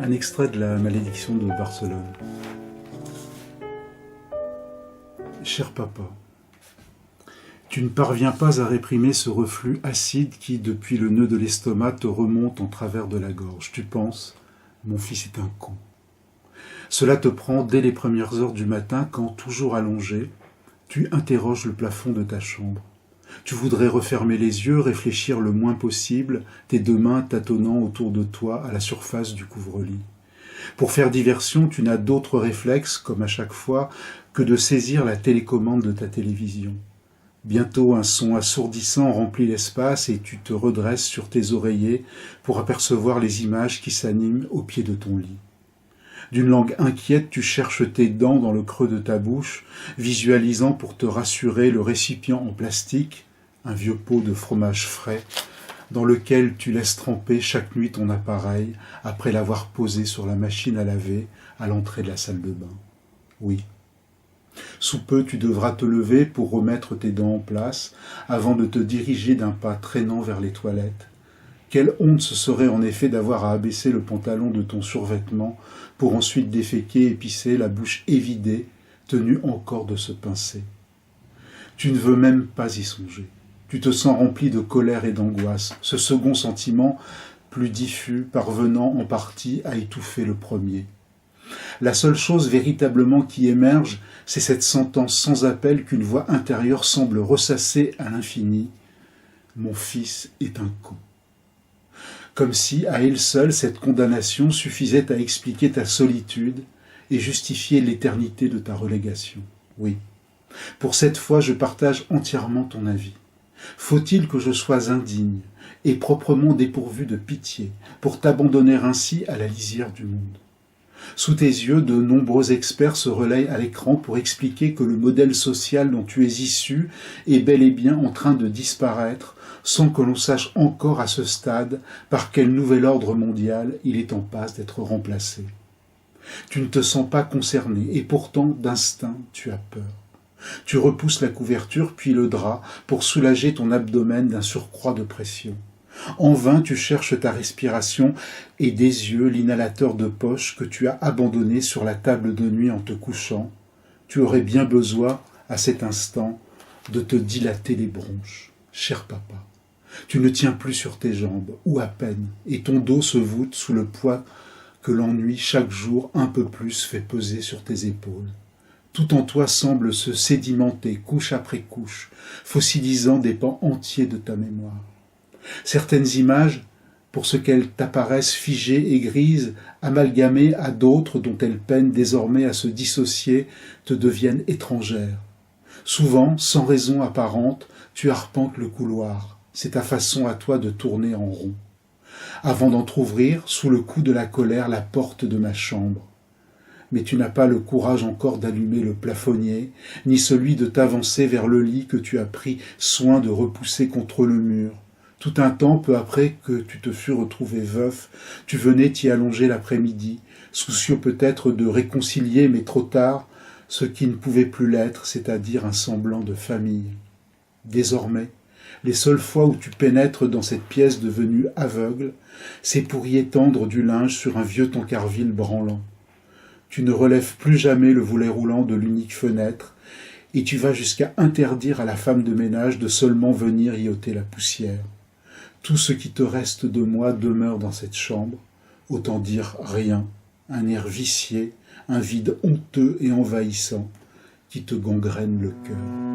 Un extrait de la malédiction de Barcelone. Cher papa, tu ne parviens pas à réprimer ce reflux acide qui, depuis le nœud de l'estomac, te remonte en travers de la gorge. Tu penses, mon fils est un con. Cela te prend dès les premières heures du matin quand, toujours allongé, tu interroges le plafond de ta chambre. Tu voudrais refermer les yeux, réfléchir le moins possible, tes deux mains tâtonnant autour de toi à la surface du couvre-lit. Pour faire diversion, tu n'as d'autre réflexe, comme à chaque fois, que de saisir la télécommande de ta télévision. Bientôt un son assourdissant remplit l'espace et tu te redresses sur tes oreillers pour apercevoir les images qui s'animent au pied de ton lit. D'une langue inquiète, tu cherches tes dents dans le creux de ta bouche, visualisant pour te rassurer le récipient en plastique, un vieux pot de fromage frais, dans lequel tu laisses tremper chaque nuit ton appareil après l'avoir posé sur la machine à laver à l'entrée de la salle de bain. Oui. Sous peu, tu devras te lever pour remettre tes dents en place avant de te diriger d'un pas traînant vers les toilettes. Quelle honte ce serait en effet d'avoir à abaisser le pantalon de ton survêtement pour ensuite déféquer et pisser la bouche évidée, tenue encore de se pincer. Tu ne veux même pas y songer. Tu te sens rempli de colère et d'angoisse, ce second sentiment, plus diffus, parvenant en partie à étouffer le premier. La seule chose véritablement qui émerge, c'est cette sentence sans appel qu'une voix intérieure semble ressasser à l'infini. Mon fils est un con. Comme si, à elle seule, cette condamnation suffisait à expliquer ta solitude et justifier l'éternité de ta relégation. Oui, pour cette fois, je partage entièrement ton avis. Faut-il que je sois indigne et proprement dépourvu de pitié pour t'abandonner ainsi à la lisière du monde ? Sous tes yeux, de nombreux experts se relayent à l'écran pour expliquer que le modèle social dont tu es issu est bel et bien en train de disparaître, sans que l'on sache encore à ce stade par quel nouvel ordre mondial il est en passe d'être remplacé. Tu ne te sens pas concerné, et pourtant, d'instinct, tu as peur. Tu repousses la couverture puis le drap pour soulager ton abdomen d'un surcroît de pression. En vain, tu cherches ta respiration et des yeux l'inhalateur de poche que tu as abandonné sur la table de nuit en te couchant. Tu aurais bien besoin, à cet instant, de te dilater les bronches. Cher papa, tu ne tiens plus sur tes jambes, ou à peine, et ton dos se voûte sous le poids que l'ennui chaque jour un peu plus fait peser sur tes épaules. Tout en toi semble se sédimenter, couche après couche, fossilisant des pans entiers de ta mémoire. Certaines images, pour ce qu'elles t'apparaissent figées et grises, amalgamées à d'autres dont elles peinent désormais à se dissocier, te deviennent étrangères. Souvent, sans raison apparente, tu arpentes le couloir. C'est ta façon à toi de tourner en rond. Avant d'entr'ouvrir, sous le coup de la colère, la porte de ma chambre. Mais tu n'as pas le courage encore d'allumer le plafonnier, ni celui de t'avancer vers le lit que tu as pris soin de repousser contre le mur. Tout un temps, peu après que tu te fus retrouvé veuf, tu venais t'y allonger l'après-midi, soucieux peut-être de réconcilier, mais trop tard, ce qui ne pouvait plus l'être, c'est-à-dire un semblant de famille. Désormais, les seules fois où tu pénètres dans cette pièce devenue aveugle, c'est pour y étendre du linge sur un vieux tancarville branlant. Tu ne relèves plus jamais le volet roulant de l'unique fenêtre, et tu vas jusqu'à interdire à la femme de ménage de seulement venir y ôter la poussière. Tout ce qui te reste de moi demeure dans cette chambre, autant dire rien, un air vicié, un vide honteux et envahissant qui te gangrène le cœur.